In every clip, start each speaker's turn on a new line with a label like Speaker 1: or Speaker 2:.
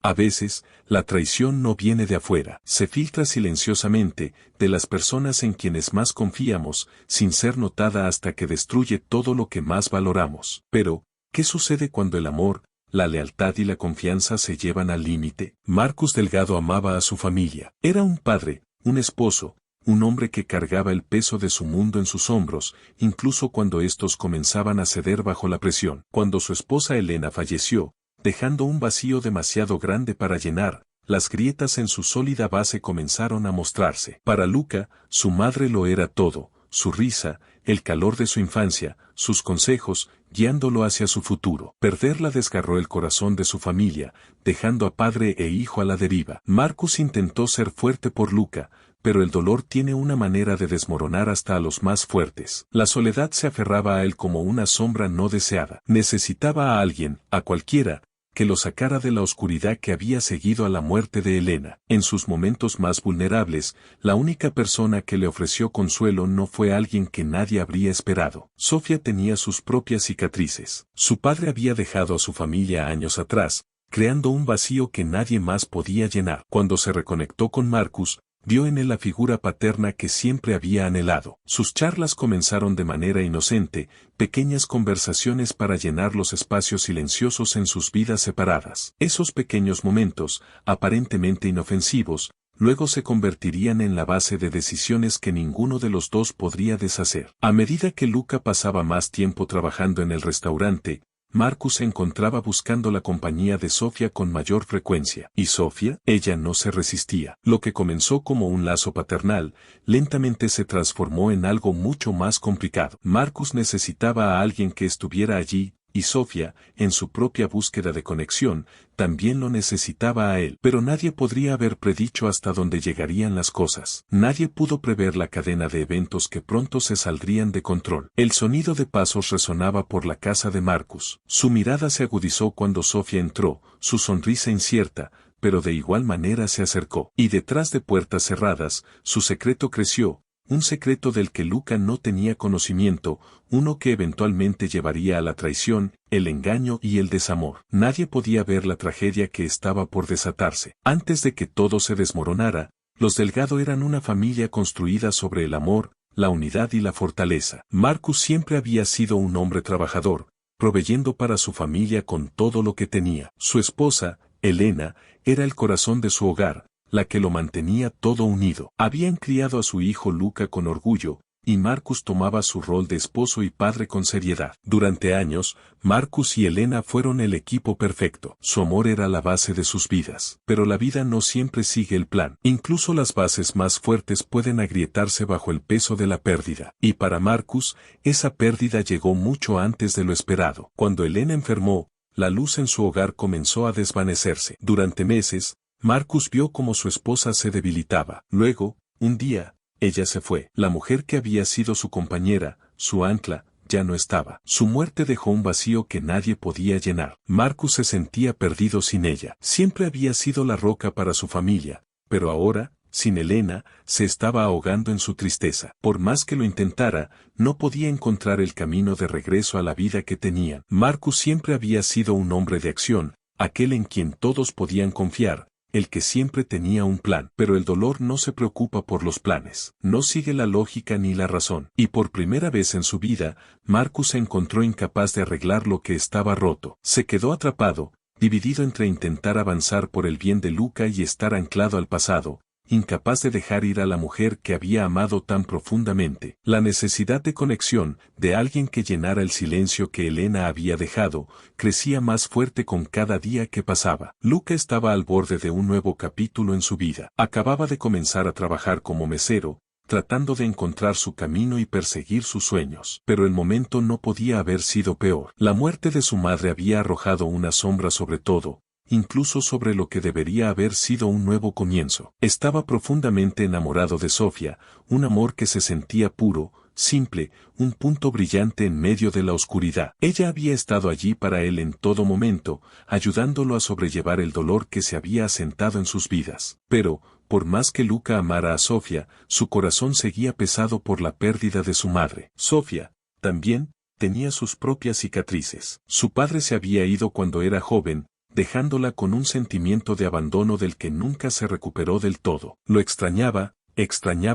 Speaker 1: A veces, la traición no viene de afuera, se filtra silenciosamente, de las personas en quienes más confiamos, sin ser notada hasta que destruye todo lo que más valoramos. Pero, ¿qué sucede cuando el amor, la lealtad y la confianza se llevan al límite? Marcus Delgado amaba a su familia. Era un padre, un esposo, un hombre que cargaba el peso de su mundo en sus hombros, incluso cuando estos comenzaban a ceder bajo la presión. Cuando su esposa Elena falleció, dejando un vacío demasiado grande para llenar, las grietas en su sólida base comenzaron a mostrarse. Para Luca, su madre lo era todo, su risa, el calor de su infancia, sus consejos, guiándolo hacia su futuro. Perderla desgarró el corazón de su familia, dejando a padre e hijo a la deriva. Marcus intentó ser fuerte por Luca, pero el dolor tiene una manera de desmoronar hasta a los más fuertes. La soledad se aferraba a él como una sombra no deseada. Necesitaba a alguien, a cualquiera, que lo sacara de la oscuridad que había seguido a la muerte de Elena. En sus momentos más vulnerables, la única persona que le ofreció consuelo no fue alguien que nadie habría esperado. Sofía tenía sus propias cicatrices. Su padre había dejado a su familia años atrás, creando un vacío que nadie más podía llenar. Cuando se reconectó con Marcus, vio en él la figura paterna que siempre había anhelado. Sus charlas comenzaron de manera inocente, pequeñas conversaciones para llenar los espacios silenciosos en sus vidas separadas. Esos pequeños momentos, aparentemente inofensivos, luego se convertirían en la base de decisiones que ninguno de los dos podría deshacer. A medida que Luca pasaba más tiempo trabajando en el restaurante, Marcus se encontraba buscando la compañía de Sofía con mayor frecuencia. ¿Y Sofía? Ella no se resistía. Lo que comenzó como un lazo paternal, lentamente se transformó en algo mucho más complicado. Marcus necesitaba a alguien que estuviera allí, y Sofía, en su propia búsqueda de conexión, también lo necesitaba a él. Pero nadie podría haber predicho hasta dónde llegarían las cosas. Nadie pudo prever la cadena de eventos que pronto se saldrían de control. El sonido de pasos resonaba por la casa de Marcus. Su mirada se agudizó cuando Sofía entró, su sonrisa incierta, pero de igual manera se acercó. Y detrás de puertas cerradas, su secreto creció. Un secreto del que Luca no tenía conocimiento, uno que eventualmente llevaría a la traición, el engaño y el desamor. Nadie podía ver la tragedia que estaba por desatarse. Antes de que todo se desmoronara, los Delgado eran una familia construida sobre el amor, la unidad y la fortaleza. Marcus siempre había sido un hombre trabajador, proveyendo para su familia con todo lo que tenía. Su esposa, Elena, era el corazón de su hogar, la que lo mantenía todo unido. Habían criado a su hijo Luca con orgullo, y Marcus tomaba su rol de esposo y padre con seriedad. Durante años, Marcus y Elena fueron el equipo perfecto. Su amor era la base de sus vidas. Pero la vida no siempre sigue el plan. Incluso las bases más fuertes pueden agrietarse bajo el peso de la pérdida. Y para Marcus, esa pérdida llegó mucho antes de lo esperado. Cuando Elena enfermó, la luz en su hogar comenzó a desvanecerse. Durante meses, Marcus vio cómo su esposa se debilitaba. Luego, un día, ella se fue. La mujer que había sido su compañera, su ancla, ya no estaba. Su muerte dejó un vacío que nadie podía llenar. Marcus se sentía perdido sin ella. Siempre había sido la roca para su familia, pero ahora, sin Elena, se estaba ahogando en su tristeza. Por más que lo intentara, no podía encontrar el camino de regreso a la vida que tenían. Marcus siempre había sido un hombre de acción, aquel en quien todos podían confiar, el que siempre tenía un plan. Pero el dolor no se preocupa por los planes, no sigue la lógica ni la razón. Y por primera vez en su vida, Marcus se encontró incapaz de arreglar lo que estaba roto. Se quedó atrapado, dividido entre intentar avanzar por el bien de Luca y estar anclado al pasado, incapaz de dejar ir a la mujer que había amado tan profundamente. La necesidad de conexión, de alguien que llenara el silencio que Elena había dejado, crecía más fuerte con cada día que pasaba. Luca estaba al borde de un nuevo capítulo en su vida. Acababa de comenzar a trabajar como mesero, tratando de encontrar su camino y perseguir sus sueños. Pero el momento no podía haber sido peor. La muerte de su madre había arrojado una sombra sobre todo, incluso sobre lo que debería haber sido un nuevo comienzo. Estaba profundamente enamorado de Sofía, un amor que se sentía puro, simple, un punto brillante en medio de la oscuridad. Ella había estado allí para él en todo momento, ayudándolo a sobrellevar el dolor que se había asentado en sus vidas. Pero, por más que Luca amara a Sofía, su corazón seguía pesado por la pérdida de su madre. Sofía, también, tenía sus propias cicatrices. Su padre se había ido cuando era joven, dejándola con un sentimiento de abandono del que nunca se recuperó del todo. Lo extrañaba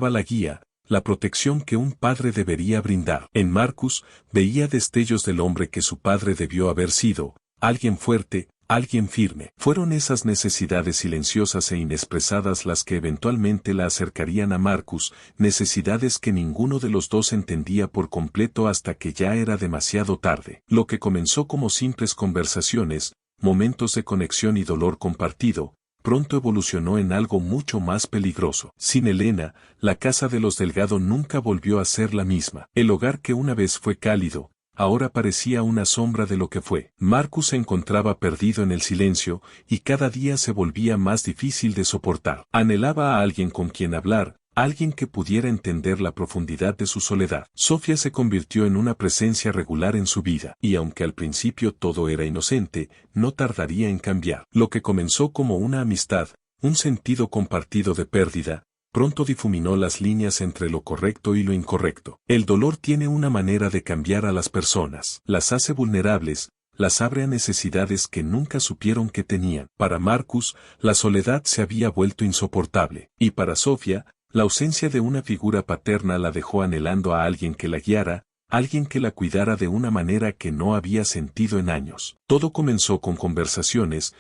Speaker 1: la guía, la protección que un padre debería brindar. En Marcus veía destellos del hombre que su padre debió haber sido, alguien fuerte, alguien firme. Fueron esas necesidades silenciosas e inexpresadas las que eventualmente la acercarían a Marcus, necesidades que ninguno de los dos entendía por completo hasta que ya era demasiado tarde. Lo que comenzó como simples conversaciones, momentos de conexión y dolor compartido, pronto evolucionó en algo mucho más peligroso. Sin Elena, la casa de los Delgado nunca volvió a ser la misma. El hogar que una vez fue cálido, ahora parecía una sombra de lo que fue. Marcus se encontraba perdido en el silencio, y cada día se volvía más difícil de soportar. Anhelaba a alguien con quien hablar, alguien que pudiera entender la profundidad de su soledad. Sofía se convirtió en una presencia regular en su vida, y aunque al principio todo era inocente, no tardaría en cambiar. Lo que comenzó como una amistad, un sentido compartido de pérdida, pronto difuminó las líneas entre lo correcto y lo incorrecto. El dolor tiene una manera de cambiar a las personas. Las hace vulnerables, las abre a necesidades que nunca supieron que tenían. Para Marcus, la soledad se había vuelto insoportable, y para Sofía, la ausencia de una figura paterna la dejó anhelando a alguien que la guiara, alguien que la cuidara de una manera que no había sentido en años. Todo comenzó con conversaciones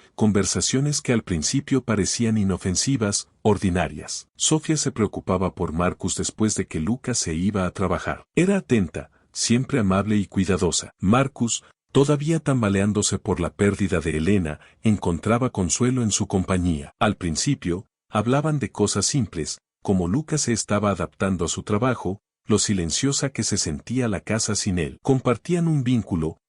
Speaker 1: que al principio parecían inofensivas, ordinarias. Sofía se preocupaba por Marcus después de que Lucas se iba a trabajar. Era atenta, siempre amable y cuidadosa. Marcus, todavía tambaleándose por la pérdida de Elena, encontraba consuelo en su compañía. Al principio, hablaban de cosas simples, como Lucas se estaba adaptando a su trabajo, lo silenciosa que se sentía la casa sin él. Compartían un vínculo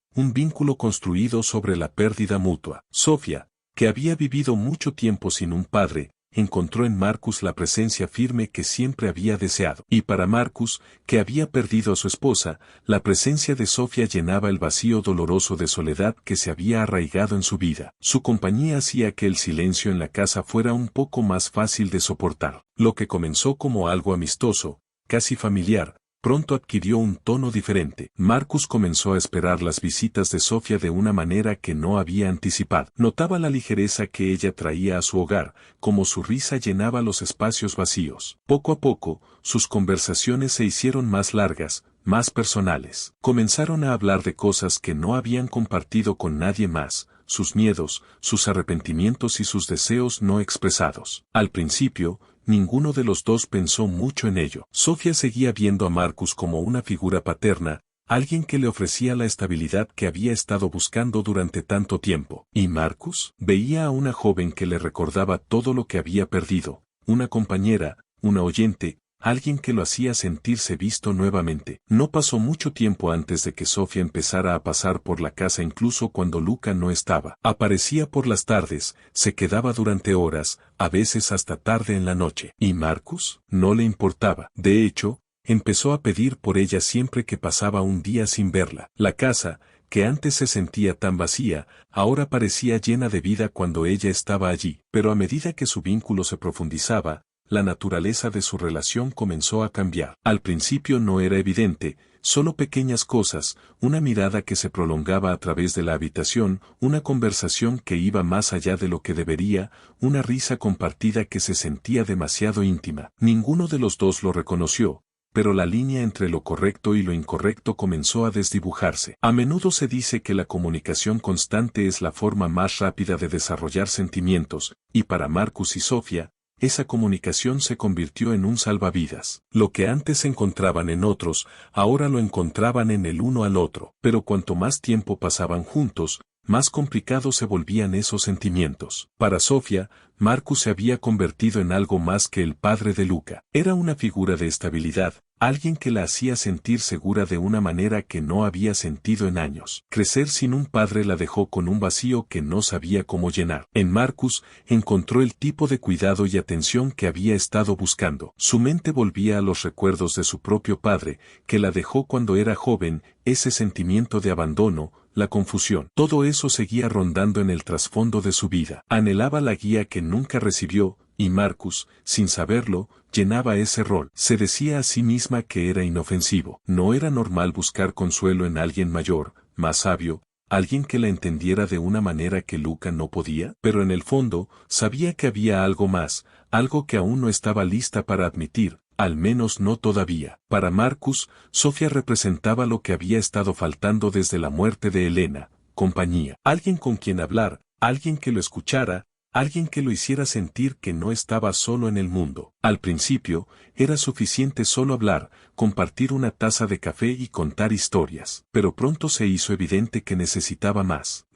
Speaker 1: construido sobre la pérdida mutua. Sofía, que había vivido mucho tiempo sin un padre, encontró en Marcus la presencia firme que siempre había deseado. Y para Marcus, que había perdido a su esposa, la presencia de Sofía llenaba el vacío doloroso de soledad que se había arraigado en su vida. Su compañía hacía que el silencio en la casa fuera un poco más fácil de soportar. Lo que comenzó como algo amistoso, casi familiar, pronto adquirió un tono diferente. Marcus comenzó a esperar las visitas de Sofía de una manera que no había anticipado. Notaba la ligereza que ella traía a su hogar, como su risa llenaba los espacios vacíos. Poco a poco, sus conversaciones se hicieron más largas, más personales. Comenzaron a hablar de cosas que no habían compartido con nadie más, sus miedos, sus arrepentimientos y sus deseos no expresados. Al principio, ninguno de los dos pensó mucho en ello. Sofía seguía viendo a Marcus como una figura paterna, alguien que le ofrecía la estabilidad que había estado buscando durante tanto tiempo. ¿Y Marcus? Veía a una joven que le recordaba todo lo que había perdido, una compañera, una oyente, alguien que lo hacía sentirse visto nuevamente. No pasó mucho tiempo antes de que Sofía empezara a pasar por la casa incluso cuando Luca no estaba. Aparecía por las tardes, se quedaba durante horas, a veces hasta tarde en la noche. ¿Y Marcus? No le importaba. De hecho, empezó a pedir por ella siempre que pasaba un día sin verla. La casa, que antes se sentía tan vacía, ahora parecía llena de vida cuando ella estaba allí. Pero a medida que su vínculo se profundizaba, la naturaleza de su relación comenzó a cambiar. Al principio no era evidente, solo pequeñas cosas, una mirada que se prolongaba a través de la habitación, una conversación que iba más allá de lo que debería, una risa compartida que se sentía demasiado íntima. Ninguno de los dos lo reconoció, pero la línea entre lo correcto y lo incorrecto comenzó a desdibujarse. A menudo se dice que la comunicación constante es la forma más rápida de desarrollar sentimientos, y para Marcus y Sofía, esa comunicación se convirtió en un salvavidas. Lo que antes encontraban en otros, ahora lo encontraban en el uno al otro. Pero cuanto más tiempo pasaban juntos, más complicados se volvían esos sentimientos. Para Sofía, Marcus se había convertido en algo más que el padre de Luca. Era una figura de estabilidad, alguien que la hacía sentir segura de una manera que no había sentido en años. Crecer sin un padre la dejó con un vacío que no sabía cómo llenar. En Marcus encontró el tipo de cuidado y atención que había estado buscando. Su mente volvía a los recuerdos de su propio padre, que la dejó cuando era joven, ese sentimiento de abandono, la confusión. Todo eso seguía rondando en el trasfondo de su vida. Anhelaba la guía que nunca recibió, y Marcus, sin saberlo, llenaba ese rol. Se decía a sí misma que era inofensivo. No era normal buscar consuelo en alguien mayor, más sabio, alguien que la entendiera de una manera que Luca no podía, pero en el fondo, sabía que había algo más, algo que aún no estaba lista para admitir, al menos no todavía. Para Marcus, Sofía representaba lo que había estado faltando desde la muerte de Elena, compañía, alguien con quien hablar, alguien que lo escuchara, alguien que lo hiciera sentir que no estaba solo en el mundo. Al principio, era suficiente solo hablar, compartir una taza de café y contar historias. Pero pronto se hizo evidente que necesitaba más.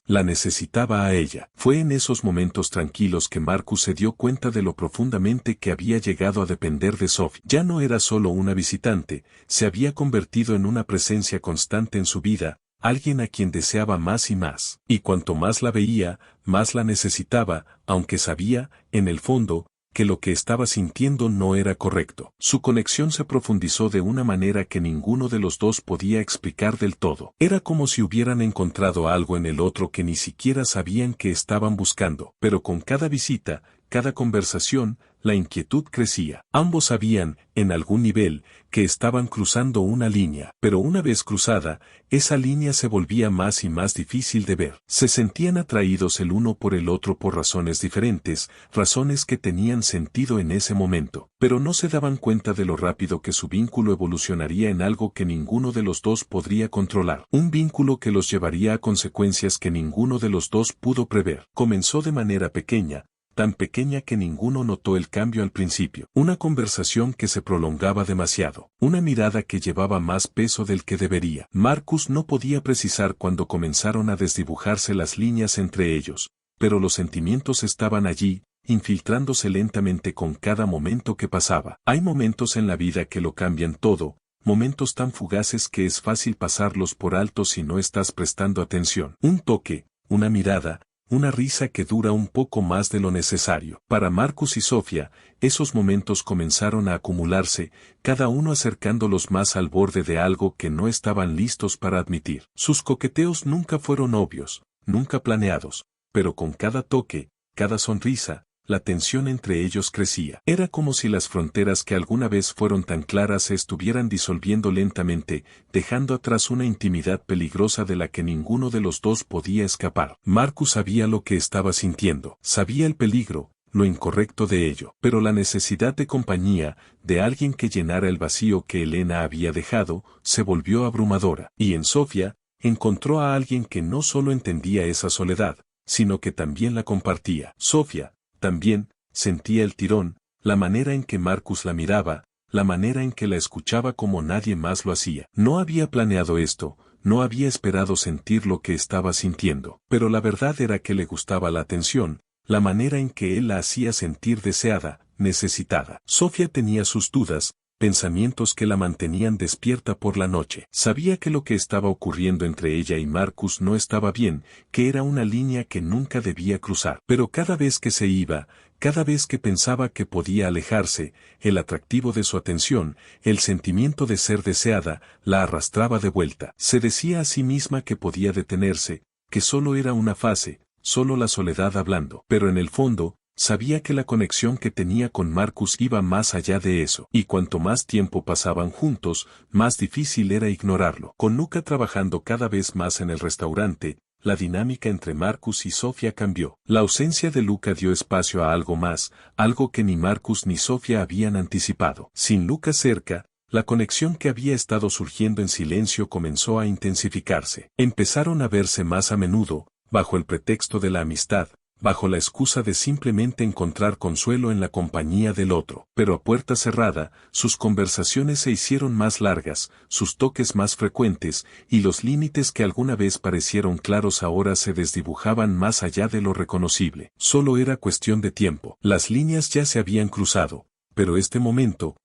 Speaker 1: La necesitaba a ella. Fue en esos momentos tranquilos que Marcus se dio cuenta de lo profundamente que había llegado a depender de Sophie. Ya no era solo una visitante, se había convertido en una presencia constante en su vida, alguien a quien deseaba más y más. Y cuanto más la veía, más la necesitaba, aunque sabía, en el fondo, que lo que estaba sintiendo no era correcto. Su conexión se profundizó de una manera que ninguno de los dos podía explicar del todo. Era como si hubieran encontrado algo en el otro que ni siquiera sabían que estaban buscando. Pero con cada visita, cada conversación, la inquietud crecía. Ambos sabían, en algún nivel, que estaban cruzando una línea, pero una vez cruzada, esa línea se volvía más y más difícil de ver. Se sentían atraídos el uno por el otro por razones diferentes, razones que tenían sentido en ese momento, pero no se daban cuenta de lo rápido que su vínculo evolucionaría en algo que ninguno de los dos podría controlar. Un vínculo que los llevaría a consecuencias que ninguno de los dos pudo prever. Comenzó de manera pequeña, tan pequeña que ninguno notó el cambio al principio. Una conversación que se prolongaba demasiado. Una mirada que llevaba más peso del que debería. Marcus no podía precisar cuándo comenzaron a desdibujarse las líneas entre ellos, pero los sentimientos estaban allí, infiltrándose lentamente con cada momento que pasaba. Hay momentos en la vida que lo cambian todo, momentos tan fugaces que es fácil pasarlos por alto si no estás prestando atención. Un toque, una mirada, una risa que dura un poco más de lo necesario. Para Marcus y Sofía, esos momentos comenzaron a acumularse, cada uno acercándolos más al borde de algo que no estaban listos para admitir. Sus coqueteos nunca fueron obvios, nunca planeados, pero con cada toque, cada sonrisa, la tensión entre ellos crecía. Era como si las fronteras que alguna vez fueron tan claras se estuvieran disolviendo lentamente, dejando atrás una intimidad peligrosa de la que ninguno de los dos podía escapar. Marcus sabía lo que estaba sintiendo, sabía el peligro, lo incorrecto de ello, pero la necesidad de compañía, de alguien que llenara el vacío que Elena había dejado, se volvió abrumadora. Y en Sofía, encontró a alguien que no solo entendía esa soledad, sino que también la compartía. Sofía también sentía el tirón, la manera en que Marcus la miraba, la manera en que la escuchaba como nadie más lo hacía. No había planeado esto, no había esperado sentir lo que estaba sintiendo, pero la verdad era que le gustaba la atención, la manera en que él la hacía sentir deseada, necesitada. Sofía tenía sus dudas, pensamientos que la mantenían despierta por la noche. Sabía que lo que estaba ocurriendo entre ella y Marcus no estaba bien, que era una línea que nunca debía cruzar. Pero cada vez que se iba, cada vez que pensaba que podía alejarse, el atractivo de su atención, el sentimiento de ser deseada, la arrastraba de vuelta. Se decía a sí misma que podía detenerse, que solo era una fase, solo la soledad hablando. Pero en el fondo, sabía que la conexión que tenía con Marcus iba más allá de eso, y cuanto más tiempo pasaban juntos, más difícil era ignorarlo. Con Luca trabajando cada vez más en el restaurante, la dinámica entre Marcus y Sofía cambió. La ausencia de Luca dio espacio a algo más, algo que ni Marcus ni Sofía habían anticipado. Sin Luca cerca, la conexión que había estado surgiendo en silencio comenzó a intensificarse. Empezaron a verse más a menudo, bajo el pretexto de la amistad, bajo la excusa de simplemente encontrar consuelo en la compañía del otro. Pero a puerta cerrada, sus conversaciones se hicieron más largas, sus toques más frecuentes, y los límites que alguna vez parecieron claros ahora se desdibujaban más allá de lo reconocible. Solo era cuestión de tiempo. Las líneas ya se habían cruzado, pero este momento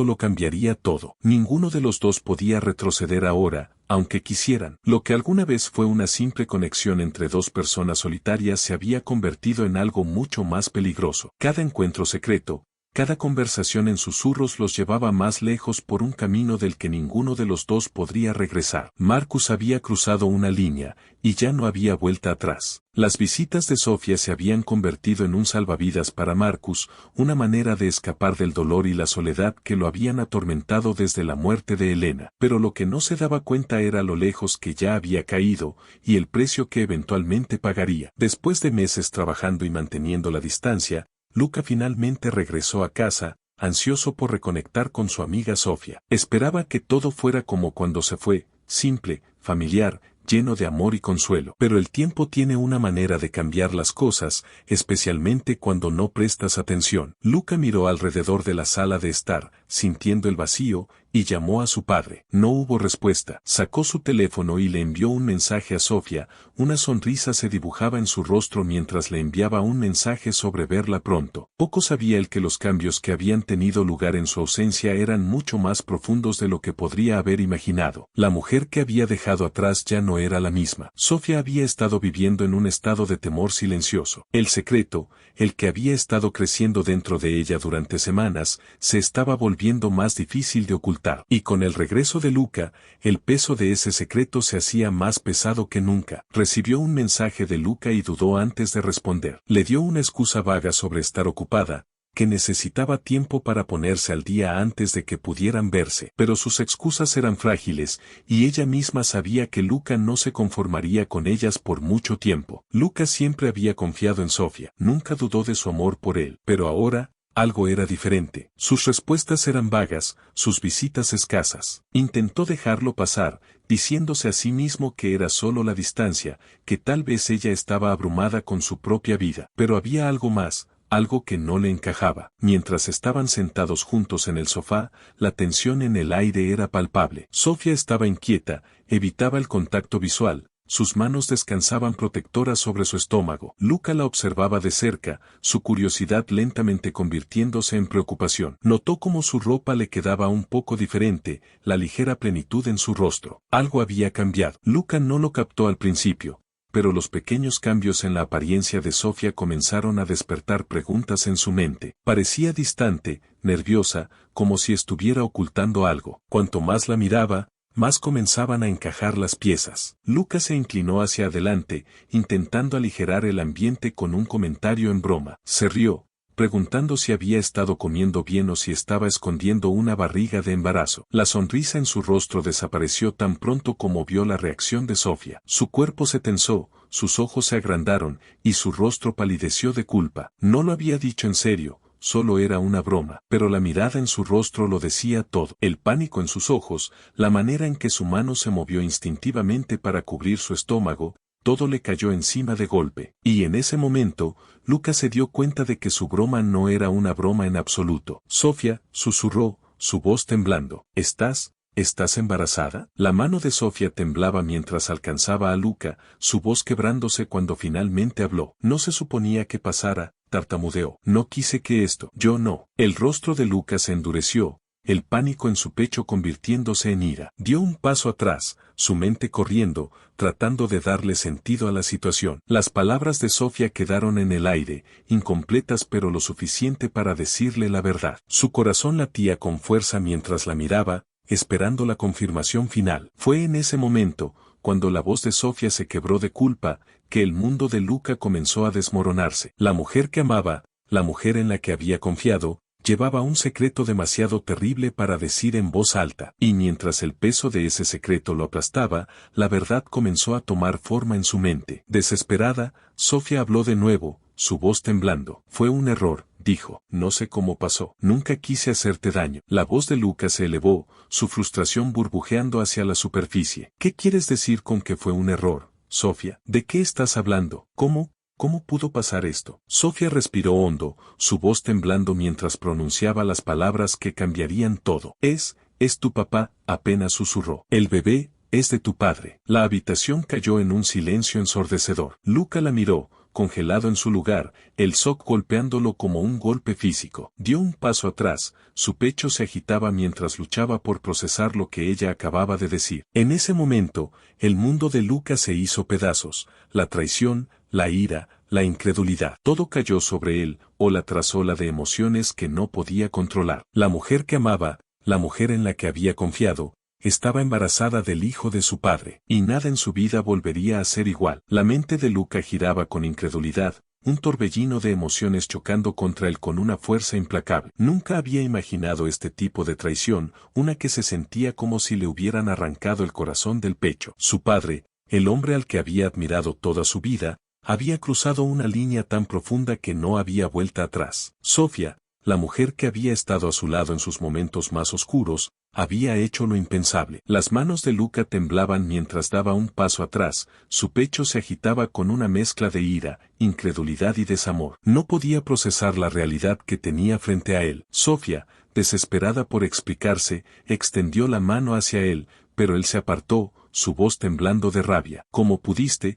Speaker 1: lo cambiaría todo. Ninguno de los dos podía retroceder ahora, aunque quisieran. Lo que alguna vez fue una simple conexión entre dos personas solitarias se había convertido en algo mucho más peligroso. Cada encuentro secreto, Cada conversación en susurros los llevaba más lejos por un camino del que ninguno de los dos podría regresar. Marcus había cruzado una línea, y ya no había vuelta atrás. Las visitas de Sofía se habían convertido en un salvavidas para Marcus, una manera de escapar del dolor y la soledad que lo habían atormentado desde la muerte de Elena. Pero lo que no se daba cuenta era lo lejos que ya había caído, y el precio que eventualmente pagaría. Después de meses trabajando y manteniendo la distancia, Luca finalmente regresó a casa, ansioso por reconectar con su amiga Sofía. Esperaba que todo fuera como cuando se fue, simple, familiar, lleno de amor y consuelo. Pero el tiempo tiene una manera de cambiar las cosas, especialmente cuando no prestas atención. Luca miró alrededor de la sala de estar, sintiendo el vacío, y llamó a su padre. No hubo respuesta. Sacó su teléfono y le envió un mensaje a Sofía. Una sonrisa se dibujaba en su rostro mientras le enviaba un mensaje sobre verla pronto. Poco sabía él que los cambios que habían tenido lugar en su ausencia eran mucho más profundos de lo que podría haber imaginado. La mujer que había dejado atrás ya no era la misma. Sofía había estado viviendo en un estado de temor silencioso. El secreto, el que había estado creciendo dentro de ella durante semanas, se estaba volviendo más difícil de ocultar. Y con el regreso de Luca, el peso de ese secreto se hacía más pesado que nunca. Recibió un mensaje de Luca y dudó antes de responder. Le dio una excusa vaga sobre estar ocupada, que necesitaba tiempo para ponerse al día antes de que pudieran verse. Pero sus excusas eran frágiles, y ella misma sabía que Luca no se conformaría con ellas por mucho tiempo. Luca siempre había confiado en Sofía, nunca dudó de su amor por él, pero ahora, algo era diferente. Sus respuestas eran vagas, sus visitas escasas. Intentó dejarlo pasar, diciéndose a sí mismo que era solo la distancia, que tal vez ella estaba abrumada con su propia vida. Pero había algo más, algo que no le encajaba. Mientras estaban sentados juntos en el sofá, la tensión en el aire era palpable. Sofía estaba inquieta, evitaba el contacto visual. Sus manos descansaban protectoras sobre su estómago. Luca la observaba de cerca, su curiosidad lentamente convirtiéndose en preocupación. Notó cómo su ropa le quedaba un poco diferente, la ligera plenitud en su rostro. Algo había cambiado. Luca no lo captó al principio, pero los pequeños cambios en la apariencia de Sofía comenzaron a despertar preguntas en su mente. Parecía distante, nerviosa, como si estuviera ocultando algo. Cuanto más la miraba, más comenzaban a encajar las piezas. Luca se inclinó hacia adelante, intentando aligerar el ambiente con un comentario en broma. Se rió, preguntando si había estado comiendo bien o si estaba escondiendo una barriga de embarazo. La sonrisa en su rostro desapareció tan pronto como vio la reacción de Sofía. Su cuerpo se tensó, sus ojos se agrandaron, y su rostro palideció de culpa. No lo había dicho en serio. Solo era una broma, pero la mirada en su rostro lo decía todo. El pánico en sus ojos, la manera en que su mano se movió instintivamente para cubrir su estómago, todo le cayó encima de golpe. Y en ese momento, Luca se dio cuenta de que su broma no era una broma en absoluto. Sofía, susurró, su voz temblando. ¿Estás embarazada? La mano de Sofía temblaba mientras alcanzaba a Luca, su voz quebrándose cuando finalmente habló. No se suponía que pasara, tartamudeó. No quise que esto. Yo no. El rostro de Luca se endureció, el pánico en su pecho convirtiéndose en ira. Dio un paso atrás, su mente corriendo, tratando de darle sentido a la situación. Las palabras de Sofía quedaron en el aire, incompletas pero lo suficiente para decirle la verdad. Su corazón latía con fuerza mientras la miraba, esperando la confirmación final. Fue en ese momento, cuando la voz de Sofía se quebró de culpa, que el mundo de Luca comenzó a desmoronarse. La mujer que amaba, la mujer en la que había confiado, llevaba un secreto demasiado terrible para decir en voz alta. Y mientras el peso de ese secreto lo aplastaba, la verdad comenzó a tomar forma en su mente. Desesperada, Sofía habló de nuevo, su voz temblando. Fue un error, dijo. No sé cómo pasó. Nunca quise hacerte daño. La voz de Luca se elevó, su frustración burbujeando hacia la superficie. ¿Qué quieres decir con que fue un error, Sofía? ¿De qué estás hablando? ¿Cómo pudo pasar esto? Sofía respiró hondo, su voz temblando mientras pronunciaba las palabras que cambiarían todo. Es tu papá, apenas susurró. El bebé es de tu padre. La habitación cayó en un silencio ensordecedor. Luca la miró, congelado en su lugar, el shock golpeándolo como un golpe físico. Dio un paso atrás, su pecho se agitaba mientras luchaba por procesar lo que ella acababa de decir. En ese momento, el mundo de Luca se hizo pedazos, la traición, la ira, la incredulidad. Todo cayó sobre él, ola tras ola de emociones que no podía controlar. La mujer que amaba, la mujer en la que había confiado, estaba embarazada del hijo de su padre, y nada en su vida volvería a ser igual. La mente de Luca giraba con incredulidad, un torbellino de emociones chocando contra él con una fuerza implacable. Nunca había imaginado este tipo de traición, una que se sentía como si le hubieran arrancado el corazón del pecho. Su padre, el hombre al que había admirado toda su vida, había cruzado una línea tan profunda que no había vuelta atrás. Sofía, la mujer que había estado a su lado en sus momentos más oscuros, había hecho lo impensable. Las manos de Luca temblaban mientras daba un paso atrás, su pecho se agitaba con una mezcla de ira, incredulidad y desamor. No podía procesar la realidad que tenía frente a él. Sofía, desesperada por explicarse, extendió la mano hacia él, pero él se apartó, su voz temblando de rabia. ¿Cómo pudiste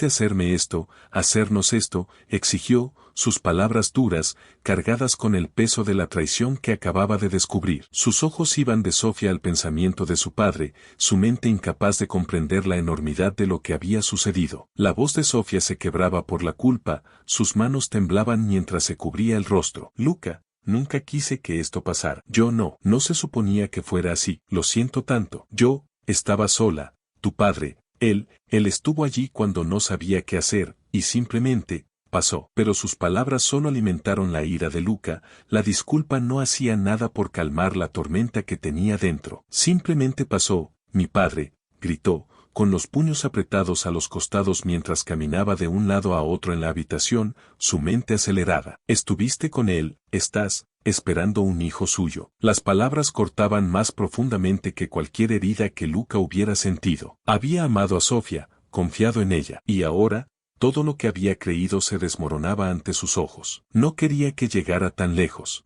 Speaker 1: hacerme esto, hacernos esto?, exigió, sus palabras duras, cargadas con el peso de la traición que acababa de descubrir. Sus ojos iban de Sofía al pensamiento de su padre, su mente incapaz de comprender la enormidad de lo que había sucedido. La voz de Sofía se quebraba por la culpa, sus manos temblaban mientras se cubría el rostro. Luca, nunca quise que esto pasara. Yo no se suponía que fuera así. Lo siento tanto. Yo estaba sola. Tu padre, él estuvo allí cuando no sabía qué hacer, y simplemente pasó. Pero sus palabras solo alimentaron la ira de Luca, la disculpa no hacía nada por calmar la tormenta que tenía dentro. Simplemente pasó, mi padre, gritó, con los puños apretados a los costados mientras caminaba de un lado a otro en la habitación, su mente acelerada. Estuviste con él, estás esperando un hijo suyo. Las palabras cortaban más profundamente que cualquier herida que Luca hubiera sentido. Había amado a Sofía, confiado en ella, y ahora, todo lo que había creído se desmoronaba ante sus ojos. No quería que llegara tan lejos.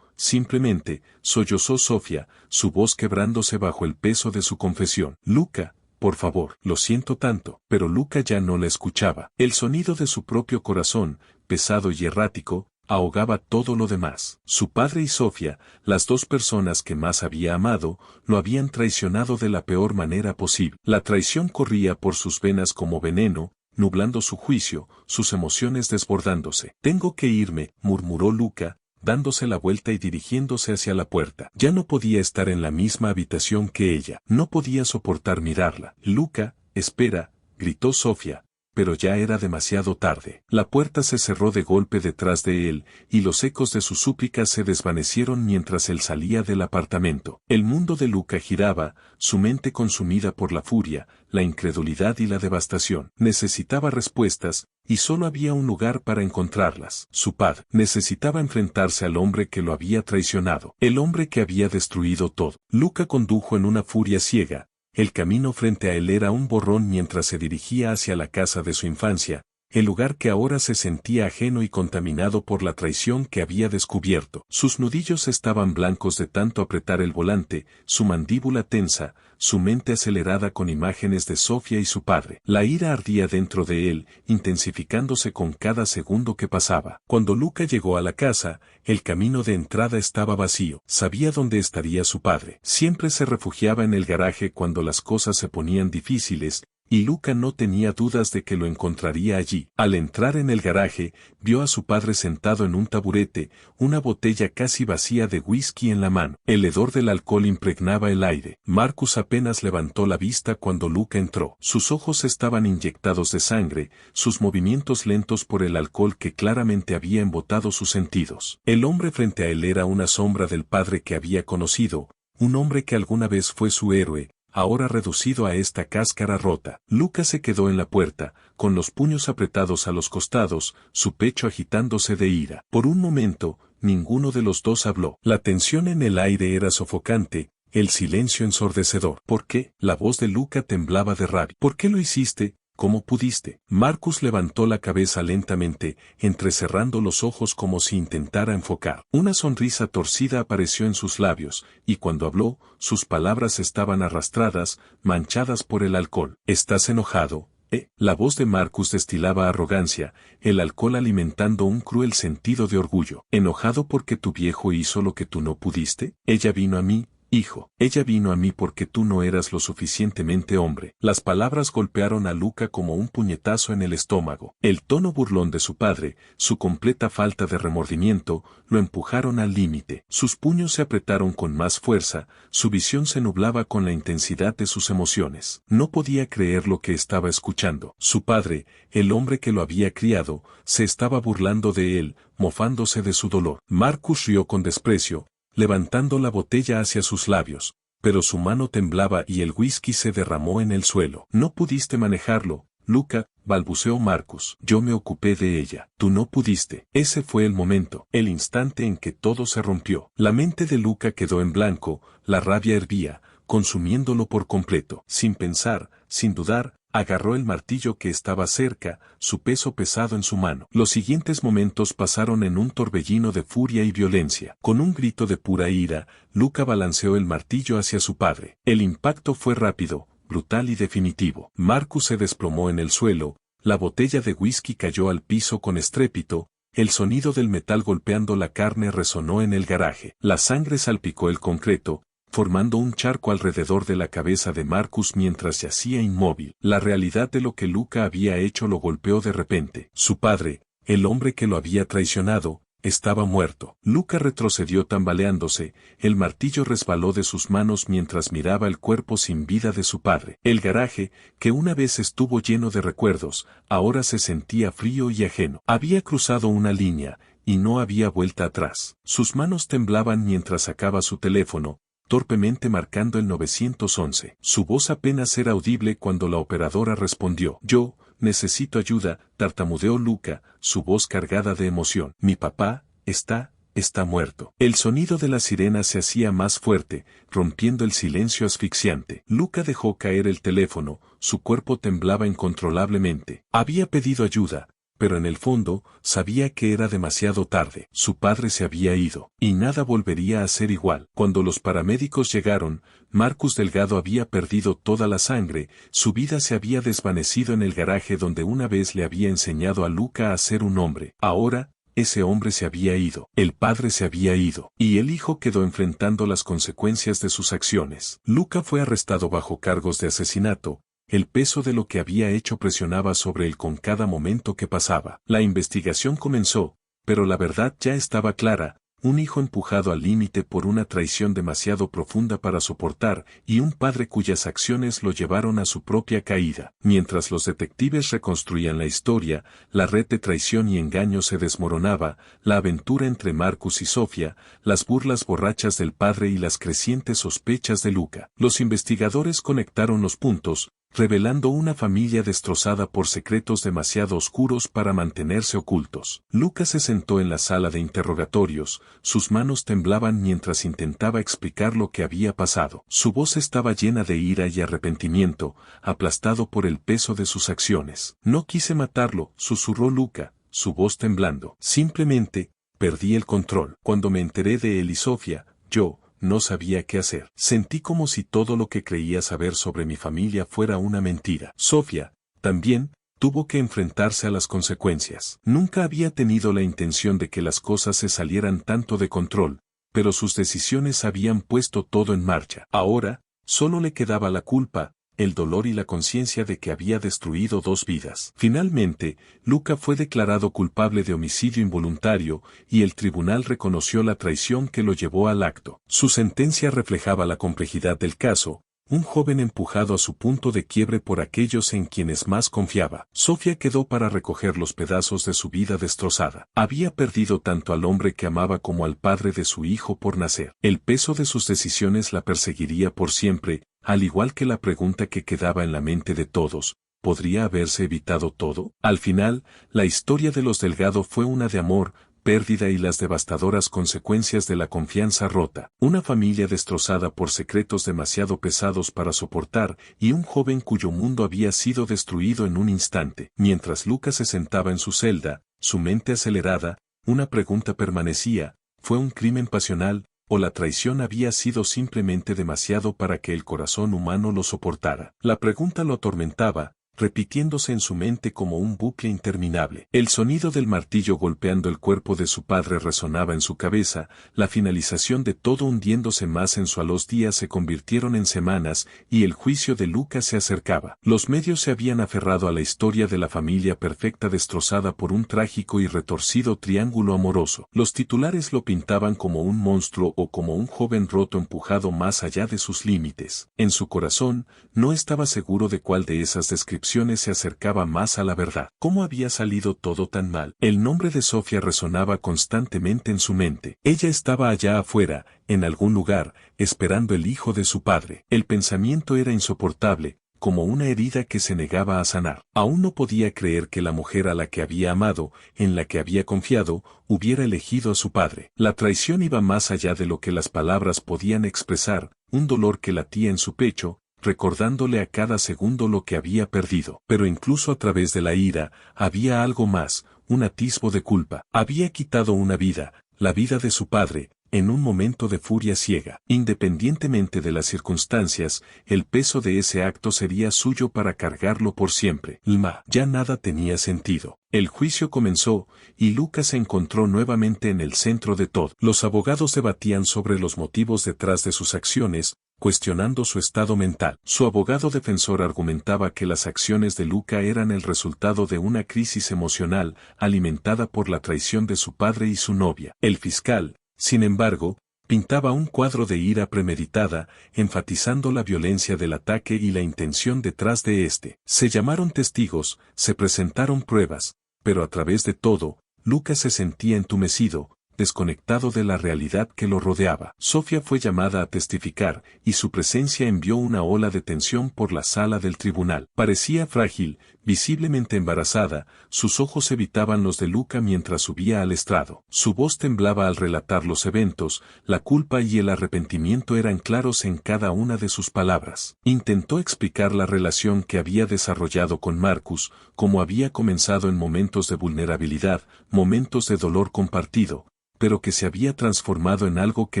Speaker 1: Simplemente, sollozó Sofía, su voz quebrándose bajo el peso de su confesión. Luca, por favor, lo siento tanto. Pero Luca ya no la escuchaba. El sonido de su propio corazón, pesado y errático, ahogaba todo lo demás. Su padre y Sofía, las dos personas que más había amado, lo habían traicionado de la peor manera posible. La traición corría por sus venas como veneno, nublando su juicio, sus emociones desbordándose. Tengo que irme, murmuró Luca, dándose la vuelta y dirigiéndose hacia la puerta. Ya no podía estar en la misma habitación que ella. No podía soportar mirarla. Luca, espera, gritó Sofía. Pero ya era demasiado tarde. La puerta se cerró de golpe detrás de él, y los ecos de sus súplicas se desvanecieron mientras él salía del apartamento. El mundo de Luca giraba, su mente consumida por la furia, la incredulidad y la devastación. Necesitaba respuestas, y solo había un lugar para encontrarlas. Su padre necesitaba enfrentarse al hombre que lo había traicionado, el hombre que había destruido todo. Luca condujo en una furia ciega. El camino frente a él era un borrón mientras se dirigía hacia la casa de su infancia, el lugar que ahora se sentía ajeno y contaminado por la traición que había descubierto. Sus nudillos estaban blancos de tanto apretar el volante, su mandíbula tensa, su mente acelerada con imágenes de Sofía y su padre. La ira ardía dentro de él, intensificándose con cada segundo que pasaba. Cuando Luca llegó a la casa, el camino de entrada estaba vacío. Sabía dónde estaría su padre. Siempre se refugiaba en el garaje cuando las cosas se ponían difíciles, y Luca no tenía dudas de que lo encontraría allí. Al entrar en el garaje, vio a su padre sentado en un taburete, una botella casi vacía de whisky en la mano. El hedor del alcohol impregnaba el aire. Marcus apenas levantó la vista cuando Luca entró. Sus ojos estaban inyectados de sangre, sus movimientos lentos por el alcohol que claramente había embotado sus sentidos. El hombre frente a él era una sombra del padre que había conocido, un hombre que alguna vez fue su héroe, ahora reducido a esta cáscara rota. Luca se quedó en la puerta, con los puños apretados a los costados, su pecho agitándose de ira. Por un momento, ninguno de los dos habló. La tensión en el aire era sofocante, el silencio ensordecedor. ¿Por qué? La voz de Luca temblaba de rabia. ¿Por qué lo hiciste? ¿Cómo pudiste? Marcus levantó la cabeza lentamente, entrecerrando los ojos como si intentara enfocar. Una sonrisa torcida apareció en sus labios, y cuando habló, sus palabras estaban arrastradas, manchadas por el alcohol. ¿Estás enojado? La voz de Marcus destilaba arrogancia, el alcohol alimentando un cruel sentido de orgullo. ¿Enojado porque tu viejo hizo lo que tú no pudiste? Ella vino a mí, hijo. Ella vino a mí porque tú no eras lo suficientemente hombre. Las palabras golpearon a Luca como un puñetazo en el estómago. El tono burlón de su padre, su completa falta de remordimiento, lo empujaron al límite. Sus puños se apretaron con más fuerza, su visión se nublaba con la intensidad de sus emociones. No podía creer lo que estaba escuchando. Su padre, el hombre que lo había criado, se estaba burlando de él, mofándose de su dolor. Marcus rió con desprecio, levantando la botella hacia sus labios, pero su mano temblaba y el whisky se derramó en el suelo. No pudiste manejarlo, Luca, balbuceó Marcus. Yo me ocupé de ella. Tú no pudiste. Ese fue el momento, el instante en que todo se rompió. La mente de Luca quedó en blanco, la rabia hervía, consumiéndolo por completo. Sin pensar, sin dudar, agarró el martillo que estaba cerca, su peso pesado en su mano. Los siguientes momentos pasaron en un torbellino de furia y violencia. Con un grito de pura ira, Luca balanceó el martillo hacia su padre. El impacto fue rápido, brutal y definitivo. Marcus se desplomó en el suelo, la botella de whisky cayó al piso con estrépito, el sonido del metal golpeando la carne resonó en el garaje. La sangre salpicó el concreto, formando un charco alrededor de la cabeza de Marcus mientras yacía inmóvil. La realidad de lo que Luca había hecho lo golpeó de repente. Su padre, el hombre que lo había traicionado, estaba muerto. Luca retrocedió tambaleándose, el martillo resbaló de sus manos mientras miraba el cuerpo sin vida de su padre. El garaje, que una vez estuvo lleno de recuerdos, ahora se sentía frío y ajeno. Había cruzado una línea, y no había vuelta atrás. Sus manos temblaban mientras sacaba su teléfono, torpemente marcando el 911. Su voz apenas era audible cuando la operadora respondió. Yo, necesito ayuda, tartamudeó Luca, su voz cargada de emoción. Mi papá, está muerto. El sonido de la sirena se hacía más fuerte, rompiendo el silencio asfixiante. Luca dejó caer el teléfono, su cuerpo temblaba incontrolablemente. Había pedido ayuda, pero en el fondo, sabía que era demasiado tarde. Su padre se había ido, y nada volvería a ser igual. Cuando los paramédicos llegaron, Marcus Delgado había perdido toda la sangre, su vida se había desvanecido en el garaje donde una vez le había enseñado a Luca a ser un hombre. Ahora, ese hombre se había ido, el padre se había ido, y el hijo quedó enfrentando las consecuencias de sus acciones. Luca fue arrestado bajo cargos de asesinato. El peso de lo que había hecho presionaba sobre él con cada momento que pasaba. La investigación comenzó, pero la verdad ya estaba clara, un hijo empujado al límite por una traición demasiado profunda para soportar y un padre cuyas acciones lo llevaron a su propia caída. Mientras los detectives reconstruían la historia, la red de traición y engaño se desmoronaba, la aventura entre Marcus y Sofía, las burlas borrachas del padre y las crecientes sospechas de Luca. Los investigadores conectaron los puntos, revelando una familia destrozada por secretos demasiado oscuros para mantenerse ocultos. Luca se sentó en la sala de interrogatorios, sus manos temblaban mientras intentaba explicar lo que había pasado. Su voz estaba llena de ira y arrepentimiento, aplastado por el peso de sus acciones. No quise matarlo, susurró Luca, su voz temblando. Simplemente, perdí el control. Cuando me enteré de él y Sofía, yo no sabía qué hacer. Sentí como si todo lo que creía saber sobre mi familia fuera una mentira. Sofía, también, tuvo que enfrentarse a las consecuencias. Nunca había tenido la intención de que las cosas se salieran tanto de control, pero sus decisiones habían puesto todo en marcha. Ahora, solo le quedaba la culpa, el dolor y la conciencia de que había destruido 2 vidas. Finalmente, Luca fue declarado culpable de homicidio involuntario y el tribunal reconoció la traición que lo llevó al acto. Su sentencia reflejaba la complejidad del caso, un joven empujado a su punto de quiebre por aquellos en quienes más confiaba. Sofía quedó para recoger los pedazos de su vida destrozada. Había perdido tanto al hombre que amaba como al padre de su hijo por nacer. El peso de sus decisiones la perseguiría por siempre, al igual que la pregunta que quedaba en la mente de todos, ¿podría haberse evitado todo? Al final, la historia de los Delgado fue una de amor, pérdida y las devastadoras consecuencias de la confianza rota. Una familia destrozada por secretos demasiado pesados para soportar y un joven cuyo mundo había sido destruido en un instante. Mientras Luca se sentaba en su celda, su mente acelerada, una pregunta permanecía: ¿fue un crimen pasional, o la traición había sido simplemente demasiado para que el corazón humano lo soportara? La pregunta lo atormentaba, repitiéndose en su mente como un bucle interminable. El sonido del martillo golpeando el cuerpo de su padre resonaba en su cabeza, la finalización de todo hundiéndose más en su. Los días se convirtieron en semanas y el juicio de Lucas se acercaba. Los medios se habían aferrado a la historia de la familia perfecta destrozada por un trágico y retorcido triángulo amoroso. Los titulares lo pintaban como un monstruo o como un joven roto empujado más allá de sus límites. En su corazón, no estaba seguro de cuál de esas descripciones se acercaba más a la verdad. ¿Cómo había salido todo tan mal? El nombre de Sofía resonaba constantemente en su mente. Ella estaba allá afuera, en algún lugar, esperando el hijo de su padre. El pensamiento era insoportable, como una herida que se negaba a sanar. Aún no podía creer que la mujer a la que había amado, en la que había confiado, hubiera elegido a su padre. La traición iba más allá de lo que las palabras podían expresar, un dolor que latía en su pecho, recordándole a cada segundo lo que había perdido. Pero incluso a través de la ira, había algo más, un atisbo de culpa. Había quitado una vida, la vida de su padre, en un momento de furia ciega. Independientemente de las circunstancias, el peso de ese acto sería suyo para cargarlo por siempre. Ya nada tenía sentido. El juicio comenzó, y Lucas se encontró nuevamente en el centro de todo. Los abogados debatían sobre los motivos detrás de sus acciones, cuestionando su estado mental. Su abogado defensor argumentaba que las acciones de Luca eran el resultado de una crisis emocional, alimentada por la traición de su padre y su novia. El fiscal, sin embargo, pintaba un cuadro de ira premeditada, enfatizando la violencia del ataque y la intención detrás de este. Se llamaron testigos, se presentaron pruebas, pero a través de todo, Lucas se sentía entumecido, desconectado de la realidad que lo rodeaba. Sofía fue llamada a testificar, y su presencia envió una ola de tensión por la sala del tribunal. Parecía frágil, visiblemente embarazada, sus ojos evitaban los de Luca mientras subía al estrado. Su voz temblaba al relatar los eventos, la culpa y el arrepentimiento eran claros en cada una de sus palabras. Intentó explicar la relación que había desarrollado con Marcus, cómo había comenzado en momentos de vulnerabilidad, momentos de dolor compartido, pero que se había transformado en algo que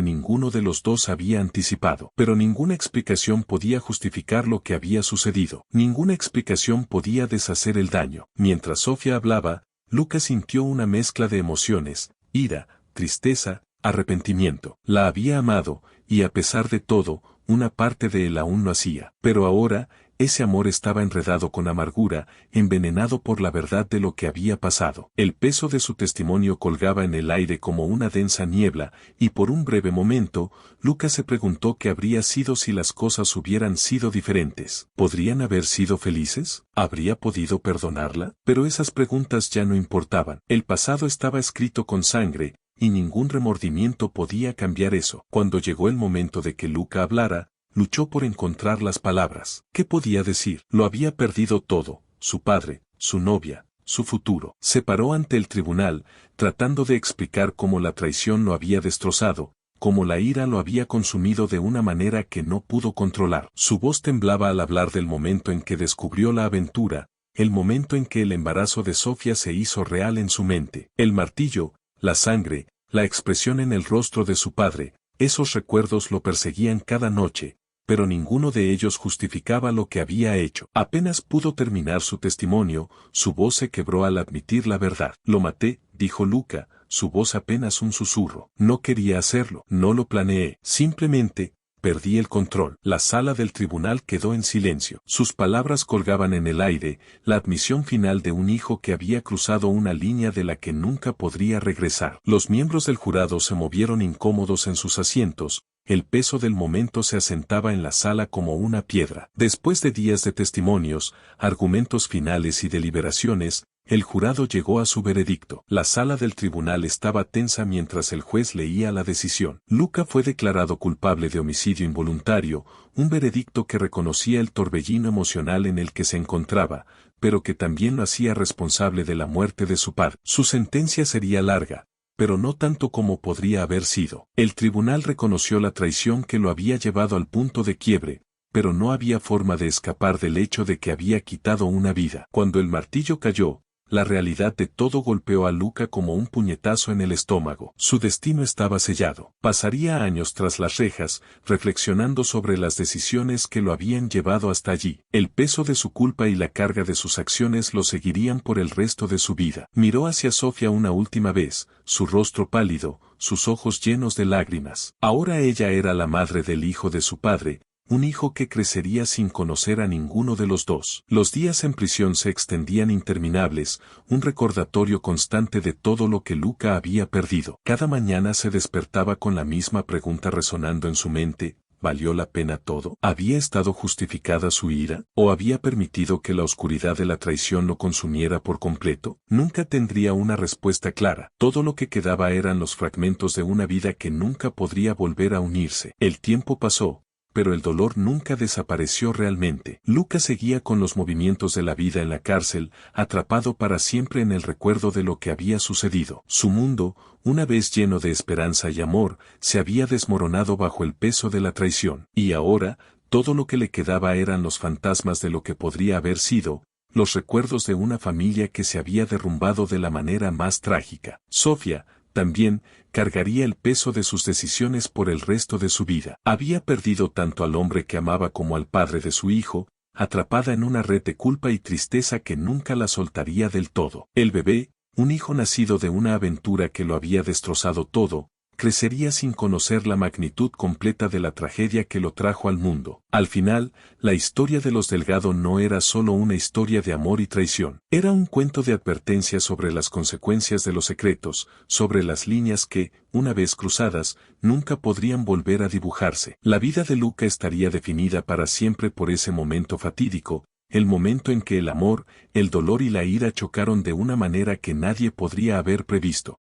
Speaker 1: ninguno de los dos había anticipado. Pero ninguna explicación podía justificar lo que había sucedido. Ninguna explicación podía deshacer el daño. Mientras Sofía hablaba, Lucas sintió una mezcla de emociones, ira, tristeza, arrepentimiento. La había amado, y a pesar de todo, una parte de él aún lo hacía. Pero ahora, ese amor estaba enredado con amargura, envenenado por la verdad de lo que había pasado. El peso de su testimonio colgaba en el aire como una densa niebla, y por un breve momento, Lucas se preguntó qué habría sido si las cosas hubieran sido diferentes. ¿Podrían haber sido felices? ¿Habría podido perdonarla? Pero esas preguntas ya no importaban. El pasado estaba escrito con sangre, y ningún remordimiento podía cambiar eso. Cuando llegó el momento de que Luca hablara, luchó por encontrar las palabras. ¿Qué podía decir? Lo había perdido todo, su padre, su novia, su futuro. Se paró ante el tribunal, tratando de explicar cómo la traición lo había destrozado, cómo la ira lo había consumido de una manera que no pudo controlar. Su voz temblaba al hablar del momento en que descubrió la aventura, el momento en que el embarazo de Sofía se hizo real en su mente. El martillo, la sangre, la expresión en el rostro de su padre, esos recuerdos lo perseguían cada noche, pero ninguno de ellos justificaba lo que había hecho. Apenas pudo terminar su testimonio, su voz se quebró al admitir la verdad. Lo maté, dijo Luca, su voz apenas un susurro. No quería hacerlo, no lo planeé, simplemente perdí el control. La sala del tribunal quedó en silencio. Sus palabras colgaban en el aire, la admisión final de un hijo que había cruzado una línea de la que nunca podría regresar. Los miembros del jurado se movieron incómodos en sus asientos, el peso del momento se asentaba en la sala como una piedra. Después de días de testimonios, argumentos finales y deliberaciones, el jurado llegó a su veredicto. La sala del tribunal estaba tensa mientras el juez leía la decisión. Luca fue declarado culpable de homicidio involuntario, un veredicto que reconocía el torbellino emocional en el que se encontraba, pero que también lo hacía responsable de la muerte de su padre. Su sentencia sería larga, pero no tanto como podría haber sido. El tribunal reconoció la traición que lo había llevado al punto de quiebre, pero no había forma de escapar del hecho de que había quitado una vida. Cuando el martillo cayó, la realidad de todo golpeó a Luca como un puñetazo en el estómago. Su destino estaba sellado. Pasaría años tras las rejas, reflexionando sobre las decisiones que lo habían llevado hasta allí. El peso de su culpa y la carga de sus acciones lo seguirían por el resto de su vida. Miró hacia Sofía una última vez, su rostro pálido, sus ojos llenos de lágrimas. Ahora ella era la madre del hijo de su padre, un hijo que crecería sin conocer a ninguno de los dos. Los días en prisión se extendían interminables, un recordatorio constante de todo lo que Luca había perdido. Cada mañana se despertaba con la misma pregunta resonando en su mente: ¿valió la pena todo? ¿Había estado justificada su ira? ¿O había permitido que la oscuridad de la traición lo consumiera por completo? Nunca tendría una respuesta clara. Todo lo que quedaba eran los fragmentos de una vida que nunca podría volver a unirse. El tiempo pasó, pero el dolor nunca desapareció realmente. Luca seguía con los movimientos de la vida en la cárcel, atrapado para siempre en el recuerdo de lo que había sucedido. Su mundo, una vez lleno de esperanza y amor, se había desmoronado bajo el peso de la traición. Y ahora, todo lo que le quedaba eran los fantasmas de lo que podría haber sido, los recuerdos de una familia que se había derrumbado de la manera más trágica. Sofía, también, cargaría el peso de sus decisiones por el resto de su vida. Había perdido tanto al hombre que amaba como al padre de su hijo, atrapada en una red de culpa y tristeza que nunca la soltaría del todo. El bebé, un hijo nacido de una aventura que lo había destrozado todo, crecería sin conocer la magnitud completa de la tragedia que lo trajo al mundo. Al final, la historia de los Delgado no era solo una historia de amor y traición. Era un cuento de advertencia sobre las consecuencias de los secretos, sobre las líneas que, una vez cruzadas, nunca podrían volver a dibujarse. La vida de Luca estaría definida para siempre por ese momento fatídico, el momento en que el amor, el dolor y la ira chocaron de una manera que nadie podría haber previsto.